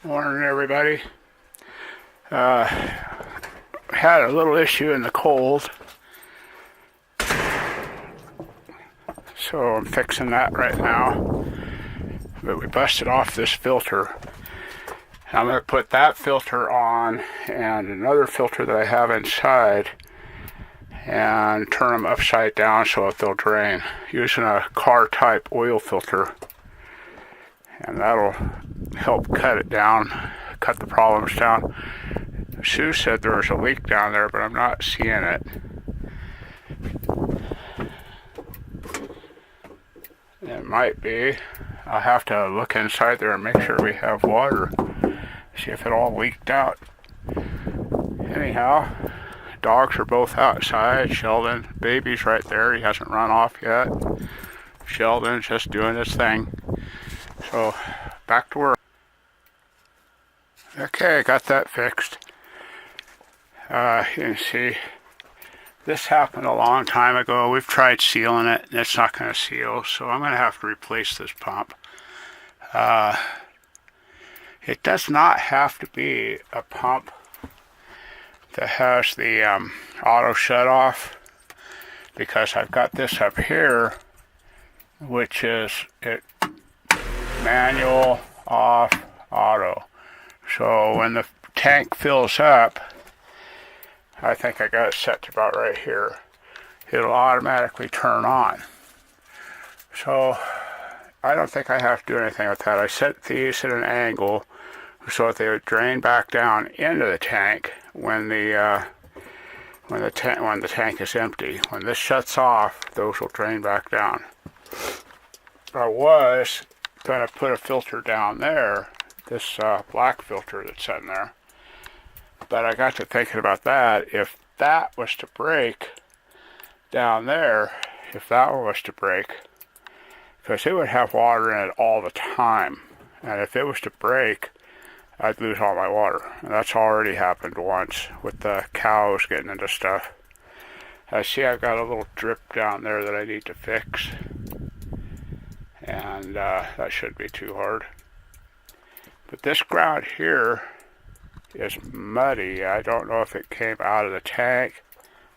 Morning, everybody. Had a little issue in the cold, so I'm fixing that right now. But we busted off this filter. I'm going to put that filter on and another filter that I have inside and turn them upside down so that they'll drain using a car type oil filter. And that'll help cut it down, cut the problems down. Sue said there was a leak down there, but I'm not seeing it. It might be. I'll have to look inside there and make sure we have water. See if it all leaked out. Anyhow, dogs are both outside. Sheldon, baby's right there. He hasn't run off yet. Sheldon's just doing his thing. So, back to work. Okay, got that fixed. You can see, this happened a long time ago. We've tried sealing it, and it's not going to seal, so I'm going to have to replace this pump. It does not have to be a pump that has the auto shut-off, because I've got this up here, which is it manual, off, auto. So when the tank fills up, I think I got it set to about right here, it'll automatically turn on. So I don't think I have to do anything with that. I set these at an angle so that they would drain back down into the tank when the tank is empty. When this shuts off, those will drain back down. I was going to put a filter down there, this black filter that's sitting there. But I got to thinking about that. If that was to break down there, because it would have water in it all the time. And if it was to break, I'd lose all my water. And that's already happened once with the cows getting into stuff. I see I've got a little drip down there that I need to fix. And that shouldn't be too hard. But this ground here is muddy. I don't know if it came out of the tank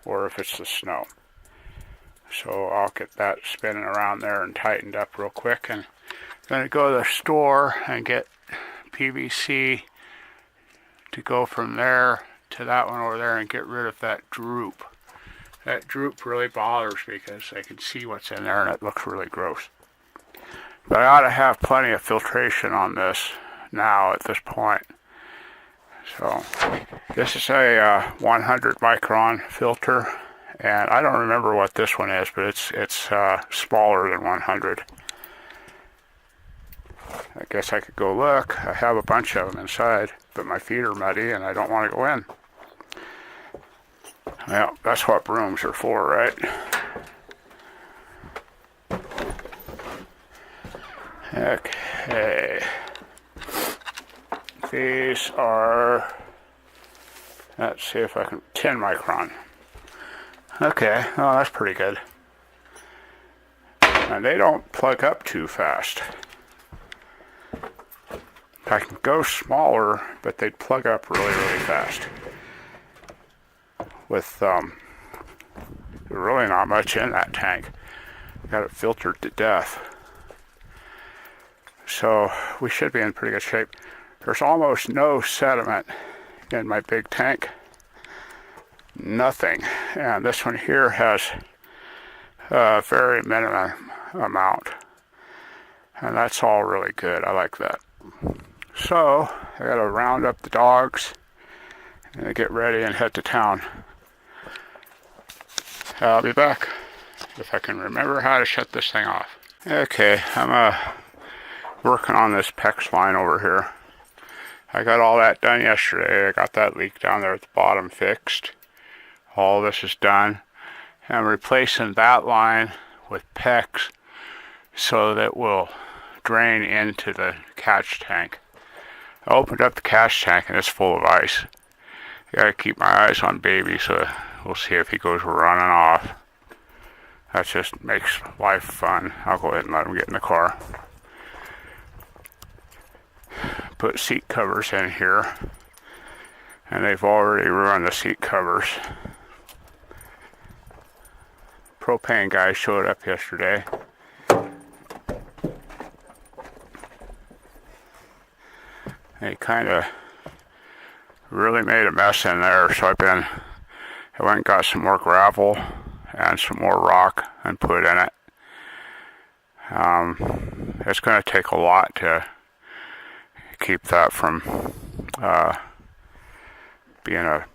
or if it's the snow. So I'll get that spinning around there and tightened up real quick. And I'm going to go to the store and get PVC to go from there to that one over there and get rid of that droop. That droop really bothers me because I can see what's in there and it looks really gross. But I ought to have plenty of filtration on this now at this point. So this is a 100 micron filter, and I don't remember what this one is, but it's smaller than 100. I guess I could go look. I have a bunch of them inside, but my feet are muddy and I don't want to go in. Well, that's what brooms are for, right? Okay. These are, let's see if I can, 10 micron. Okay, well that's pretty good. And they don't plug up too fast. I can go smaller, but they plug up really, really fast. With really not much in that tank. Got it filtered to death. So we should be in pretty good shape. There's almost no sediment in my big tank. Nothing. And this one here has a very minimum amount. And that's all really good. I like that. So I gotta round up the dogs and get ready and head to town. I'll be back if I can remember how to shut this thing off. Okay, I'm working on this PEX line over here. I got all that done yesterday. I got that leak down there at the bottom fixed. All this is done. I'm replacing that line with PEX so that it will drain into the catch tank. I opened up the catch tank and it's full of ice. I gotta keep my eyes on baby, so we'll see if he goes running off. That just makes life fun. I'll go ahead and let him get in the car. put seat covers in here, and they've already ruined the seat covers. Propane guy showed up yesterday. He kind of really made a mess in there, so I went and got some more gravel and some more rock and put in it. It's going to take a lot to keep that from being a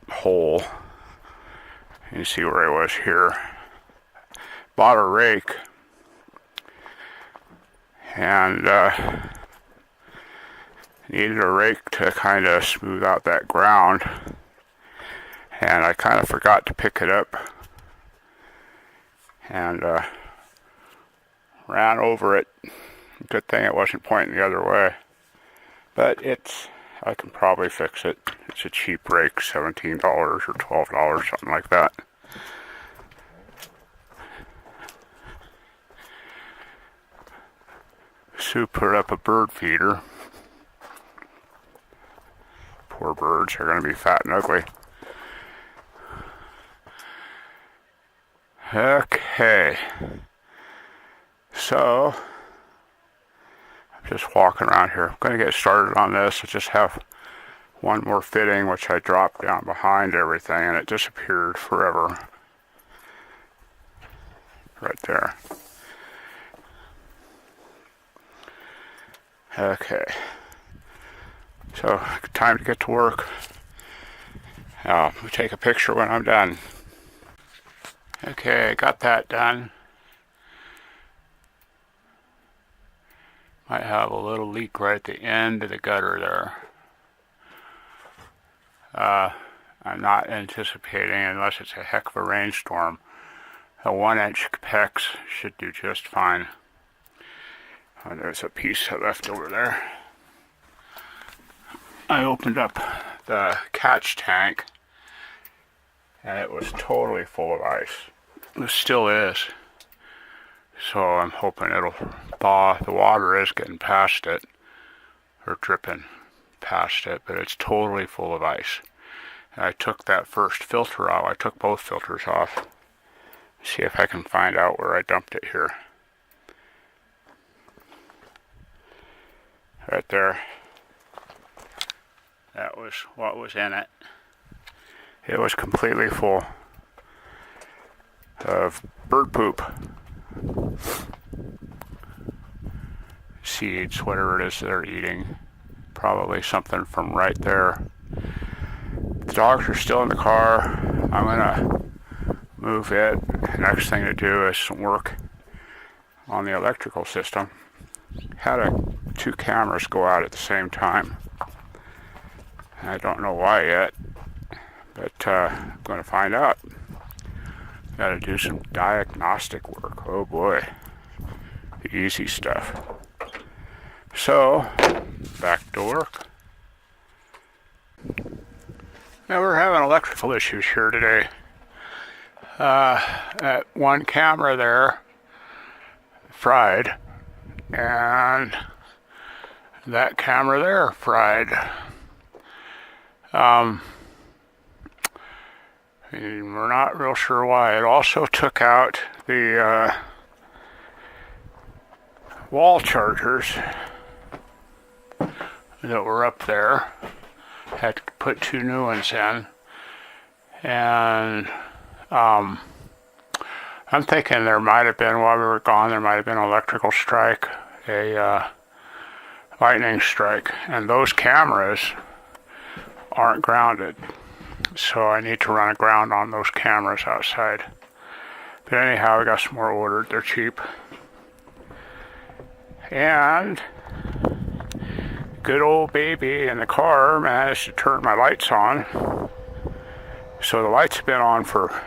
hole. You see where I was here. Bought a rake and needed a rake to kind of smooth out that ground, and I kind of forgot to pick it up and ran over it. Good thing it wasn't pointing the other way, but I can probably fix it. It's a cheap rake, $17 or $12, something like that. Sue put up a bird feeder. Poor birds are going to be fat and ugly. Okay. So, I'm just walking around here. I'm going to get started on this. I just have one more fitting, which I dropped down behind everything, and it disappeared forever. Right there. Okay. So, time to get to work. I'll take a picture when I'm done. Okay, got that done. Might have a little leak right at the end of the gutter there. I'm not anticipating, unless it's a heck of a rainstorm, a 1-inch PEX should do just fine. Oh, there's a piece left over there. I opened up the catch tank, and it was totally full of ice. It still is. So I'm hoping it'll thaw. The water is getting past it, or dripping past it, but it's totally full of ice. And I took that first filter out. I took both filters off. See if I can find out where I dumped it here. Right there. That was what was in it. It was completely full of bird poop. Seeds, whatever it is they're eating. Probably something from right there. The dogs are still in the car. I'm gonna move it. The next thing to do is some work on the electrical system. Had two cameras go out at the same time. I don't know why yet, but I'm going to find out. Got to do some diagnostic work. Oh boy, the easy stuff. So, back to work. Now we're having electrical issues here today. That one camera there fried, and that camera there fried. And we're not real sure why. It also took out the wall chargers that were up there. Had to put two new ones in. And I'm thinking there might have been, while we were gone, there might have been an electrical strike, a lightning strike. And those cameras aren't grounded, so I need to run a ground on those cameras outside. But anyhow, we got some more ordered. They're cheap. And good old baby in the car managed to turn my lights on. So the lights have been on for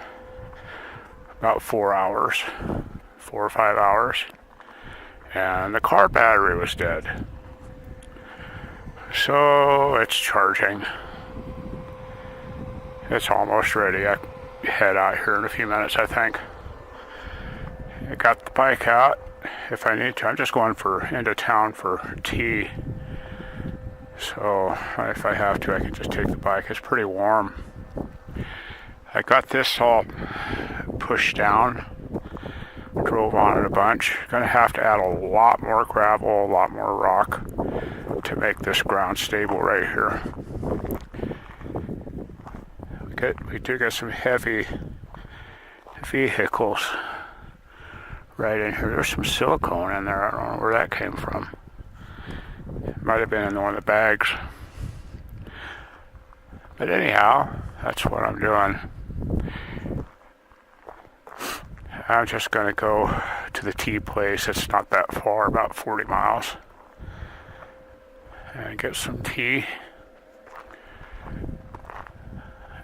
about 4 hours, 4 or 5 hours, and the car battery was dead. So it's charging. It's almost ready. I head out here in a few minutes, I think. I got the bike out if I need to. I'm just going into town for tea. So if I have to, I can just take the bike. It's pretty warm. I got this all pushed down, drove on it a bunch. Gonna have to add a lot more gravel, a lot more rock to make this ground stable right here. We do get some heavy vehicles right in here. There's some silicone in there. I don't know where that came from. It might have been in one of the bags. But anyhow, that's what I'm doing. I'm just going to go to the tea place. It's not that far, about 40 miles. And get some tea.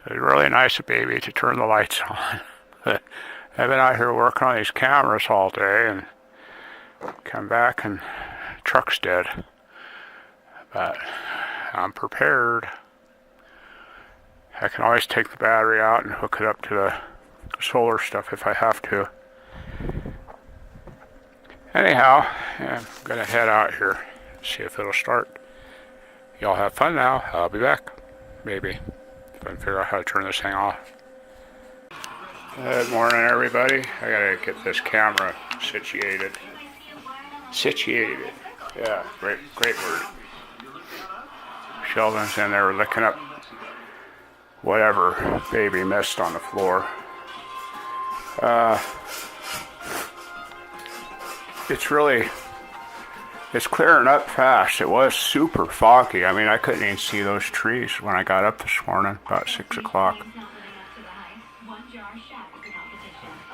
It's really nice of baby to turn the lights on. I've been out here working on these cameras all day and come back and the truck's dead. But I'm prepared. I can always take the battery out and hook it up to the solar stuff if I have to. Anyhow, I'm going to head out here, see if it'll start. Y'all have fun now. I'll be back. Maybe. If I can figure out how to turn this thing off. Good morning, everybody. I got to get this camera situated. Situated. Yeah, great word. Sheldon's in there licking up whatever baby missed on the floor. It's clearing up fast. It was super foggy. I mean, I couldn't even see those trees when I got up this morning, about 6 o'clock.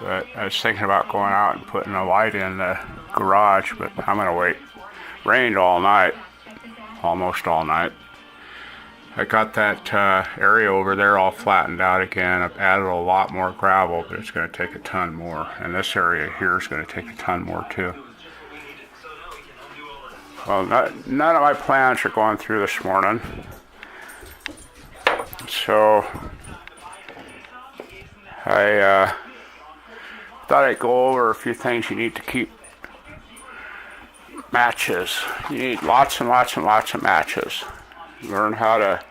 But I was thinking about going out and putting a light in the garage, but I'm going to wait. Rained all night, almost all night. I got that area over there all flattened out again. I've added a lot more gravel, but it's going to take a ton more. And this area here is going to take a ton more too. Well, none of my plans are going through this morning. So I thought I'd go over a few things you need to keep. Matches. You need lots and lots and lots of matches. Learn how to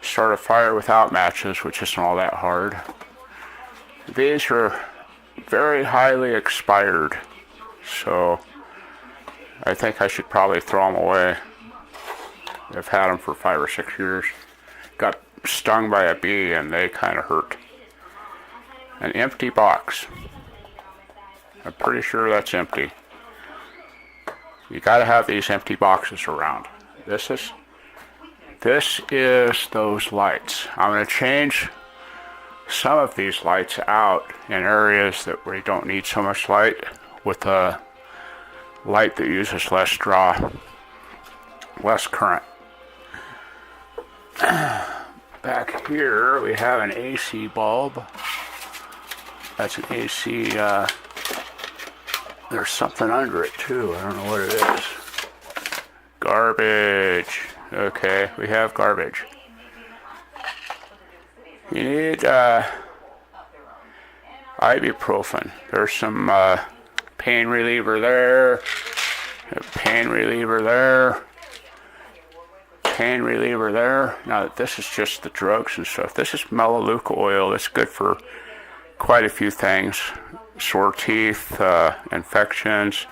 start a fire without matches, which isn't all that hard. These are very highly expired, so I think I should probably throw them away. I've had them for 5 or 6 years. Got stung by a bee and they kind of hurt. An empty box. I'm pretty sure that's empty. You gotta have these empty boxes around. This is those lights. I'm going to change some of these lights out in areas where you don't need so much light with a light that uses less draw, less current. Back here we have an AC bulb. That's an AC, there's something under it too. I don't know what it is. Garbage. Okay, we have garbage. You need ibuprofen. There's some pain reliever there, pain reliever there, pain reliever there. Now this is just the drugs and stuff. This is melaleuca oil. It's good for quite a few things. Sore teeth, infections,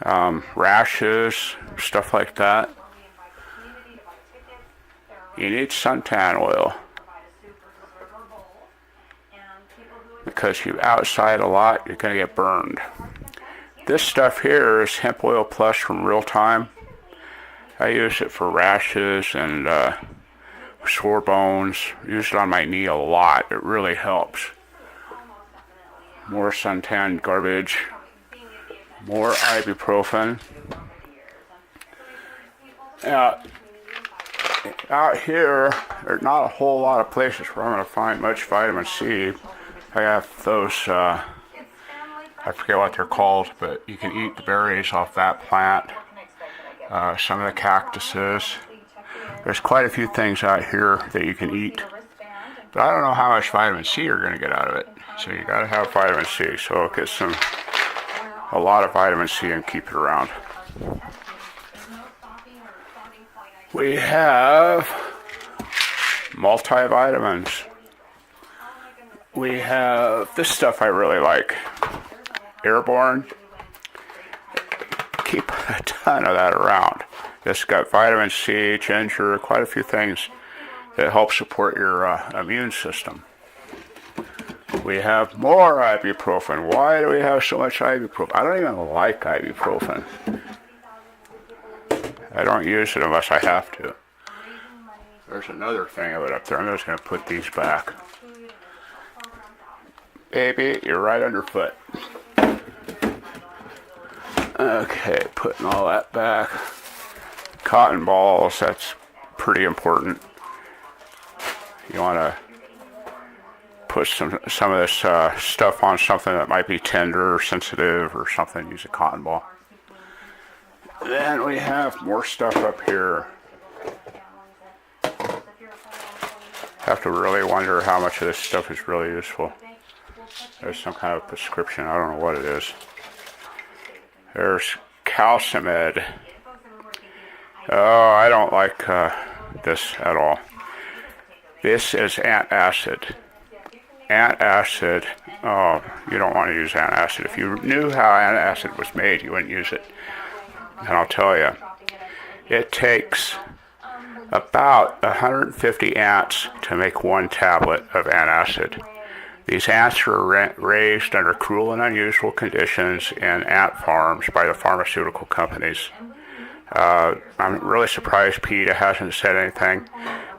rashes, stuff like that. You need suntan oil because you're outside a lot, you're going to get burned. This stuff here is hemp oil plus from Real Time. I use it for rashes and sore bones. Use it on my knee a lot. It really helps. More suntan garbage. More ibuprofen. Out here, there's not a whole lot of places where I'm going to find much vitamin C. I have those, I forget what they're called, but you can eat the berries off that plant. Some of the cactuses. There's quite a few things out here that you can eat. But I don't know how much vitamin C you're going to get out of it. So you got to have vitamin C. So get a lot of vitamin C and keep it around. We have multivitamins. We have this stuff I really like. Airborne. Keep a ton of that around. This got vitamin C, ginger, quite a few things that help support your immune system. We have more ibuprofen. Why do we have so much ibuprofen? I don't even like ibuprofen. I don't use it unless I have to. There's another thing of it up there. I'm just going to put these back. Baby, you're right underfoot. Okay, putting all that back. Cotton balls, that's pretty important. You want to put some of this stuff on something that might be tender or sensitive or something. Use a cotton ball. Then we have more stuff up here. Have to really wonder how much of this stuff is really useful. There's some kind of prescription. I don't know what it is. There's Calcimed. Oh, I don't like this at all. This is antacid. Antacid. Oh, you don't want to use antacid. If you knew how antacid was made, you wouldn't use it. And I'll tell you, it takes about 150 ants to make one tablet of antacid. These ants are raised under cruel and unusual conditions in ant farms by the pharmaceutical companies. I'm really surprised PETA hasn't said anything,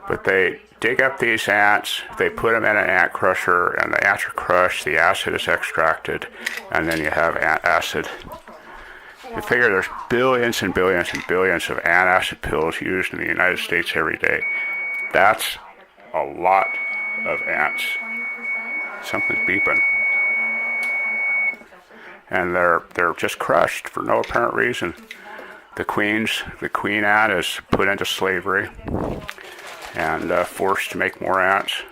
but they dig up these ants, they put them in an ant crusher, and the ants are crushed, the acid is extracted, and then you have antacid. You figure there's billions and billions and billions of antacid pills used in the United States every day. That's a lot of ants. Something's beeping. And they're just crushed for no apparent reason. The queen ant is put into slavery and forced to make more ants.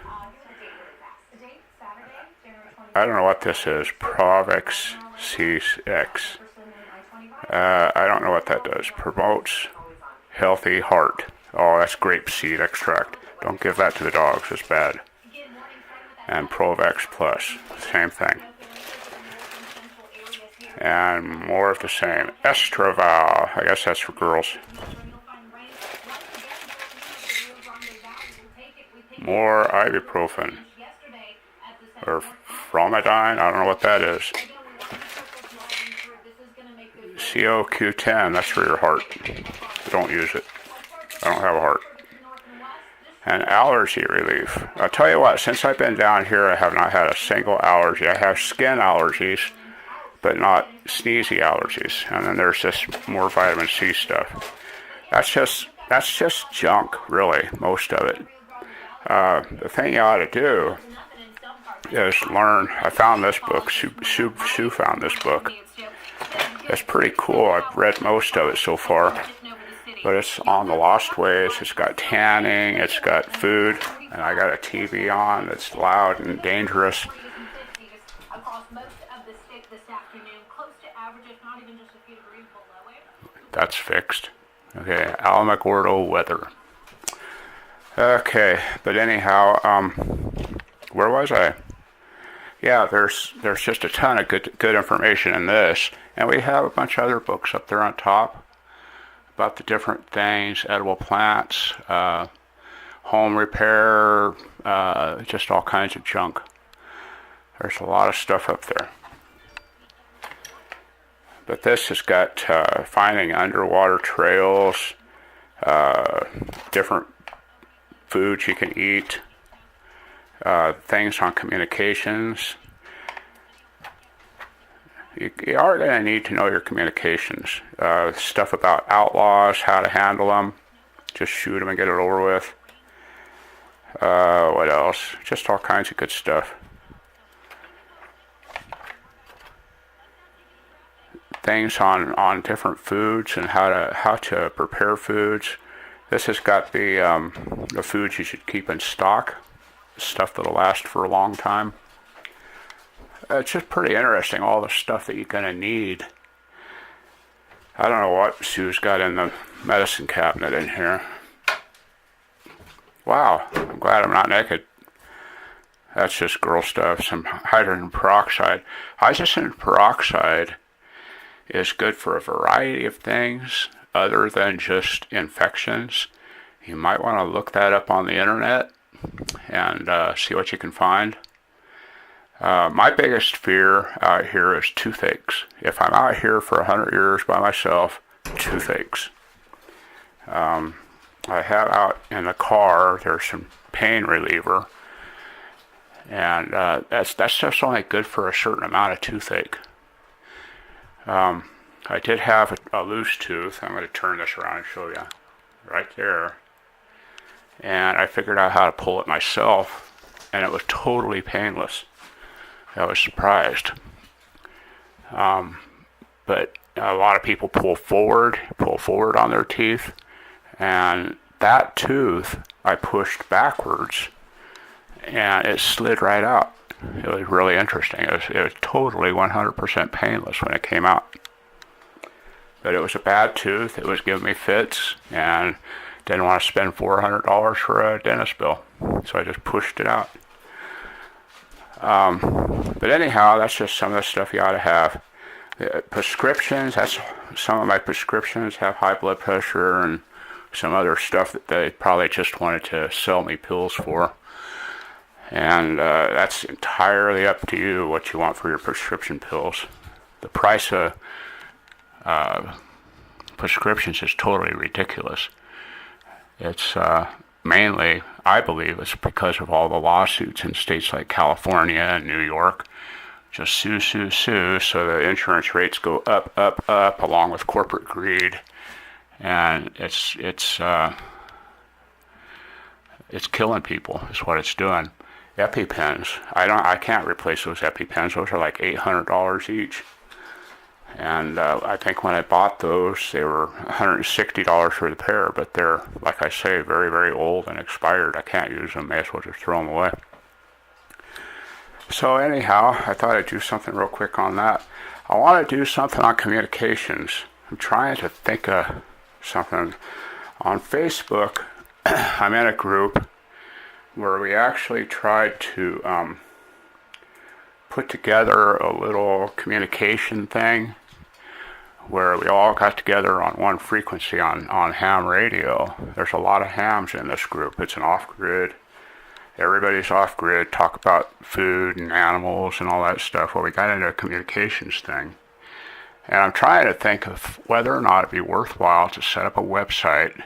I don't know what this is. Provex C6. I don't know what that does. Promotes healthy heart. Oh, that's grapeseed extract. Don't give that to the dogs. It's bad. And Provex Plus. Same thing. And more of the same. Estraval. I guess that's for girls. More ibuprofen. Or Fromidine. I don't know what that is. COQ10, that's for your heart. Don't use it. I don't have a heart. And allergy relief. I'll tell you what, since I've been down here, I have not had a single allergy. I have skin allergies, but not sneezy allergies. And then there's this more vitamin C stuff. That's just junk, really, most of it. The thing you ought to do is learn. I found this book. Sue found this book. It's pretty cool. I've read most of it so far. But it's on the lost ways. It's got tanning. It's got food. And I got a TV on that's loud and dangerous. That's fixed. Okay, Alamogordo weather. Okay, but anyhow, where was I? Yeah, there's just a ton of good information in this, and we have a bunch of other books up there on top about the different things, edible plants, home repair, just all kinds of junk. There's a lot of stuff up there. But this has got finding underwater trails, different foods you can eat, things on communications. You are going to need to know your communications. Stuff about outlaws, how to handle them. Just shoot them and get it over with. What else? Just all kinds of good stuff. Things on different foods and how to prepare foods. This has got the foods you should keep in stock. Stuff that'll last for a long time. It's just pretty interesting, all the stuff that you're going to need. I don't know what Sue's got in the medicine cabinet in here. Wow, I'm glad I'm not naked. That's just girl stuff, some hydrogen peroxide. Hydrogen peroxide is good for a variety of things other than just infections. You might want to look that up on the internet and see what you can find. My biggest fear out here is toothaches. If I'm out here for 100 years by myself, toothaches. I have out in the car, there's some pain reliever, and that's just only good for a certain amount of toothache. I did have a loose tooth. I'm going to turn this around and show you. Right there. And I figured out how to pull it myself, and it was totally painless. I was surprised. But a lot of people pull forward on their teeth, and that tooth I pushed backwards, and it slid right out. It was really interesting. It was totally 100% painless when it came out. But it was a bad tooth. It was giving me fits, and didn't want to spend $400 for a dentist bill. So I just pushed it out. But anyhow, that's just some of the stuff you ought to have. Prescriptions, some of my prescriptions have high blood pressure and some other stuff that they probably just wanted to sell me pills for. And that's entirely up to you what you want for your prescription pills. The price of prescriptions is totally ridiculous. It's mainly, I believe, it's because of all the lawsuits in states like California and New York. Just sue, so the insurance rates go up, along with corporate greed, and it's killing people. Is what it's doing. EpiPens, I can't replace those EpiPens. Those are like $800 each. And I think when I bought those, they were $160 for the pair, but they're, like I say, very, very old and expired. I can't use them. May as well just throw them away. So anyhow, I thought I'd do something real quick on that. I want to do something on communications. I'm trying to think of something. On Facebook, I'm in a group where we actually tried to put together a little communication thing where we all got together on one frequency on ham radio. There's a lot of hams in this group. It's an off-grid. Everybody's off-grid, talk about food and animals and all that stuff. Well, we got into a communications thing. And I'm trying to think of whether or not it'd be worthwhile to set up a website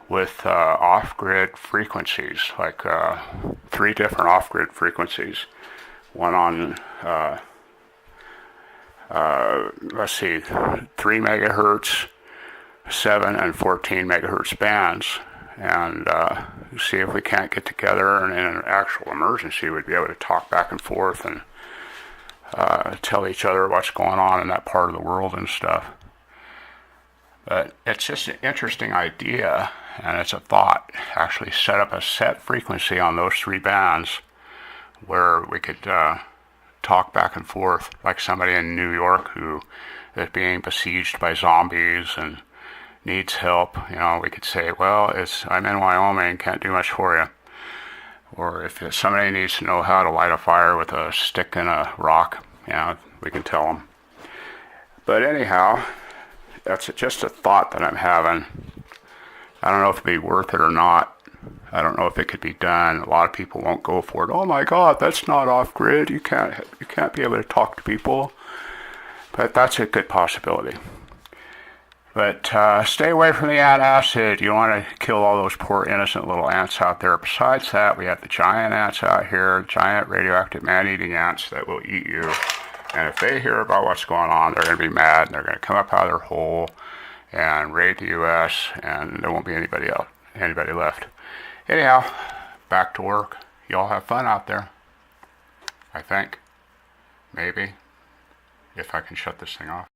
with off-grid frequencies, like 3 different off-grid frequencies. One on, let's see, 3 megahertz, 7 and 14 megahertz bands, and see if we can't get together and in an actual emergency we'd be able to talk back and forth and tell each other what's going on in that part of the world and stuff. But it's just an interesting idea, and it's a thought. Actually set up a set frequency on those 3 bands where we could talk back and forth, like somebody in New York who is being besieged by zombies and needs help. You know, we could say, well, I'm in Wyoming, can't do much for you. Or if somebody needs to know how to light a fire with a stick and a rock, you know, we can tell them. But anyhow, that's just a thought that I'm having. I don't know if it'd be worth it or not. I don't know if it could be done. A lot of people won't go for it. Oh my God, that's not off-grid. You can't be able to talk to people. But that's a good possibility. But stay away from the antacid. You want to kill all those poor innocent little ants out there. Besides that, we have the giant ants out here, giant radioactive man-eating ants that will eat you. And if they hear about what's going on, they're going to be mad, and they're going to come up out of their hole and raid the U.S., and there won't be anybody left. Anyhow, back to work. Y'all have fun out there. I think. Maybe. If I can shut this thing off.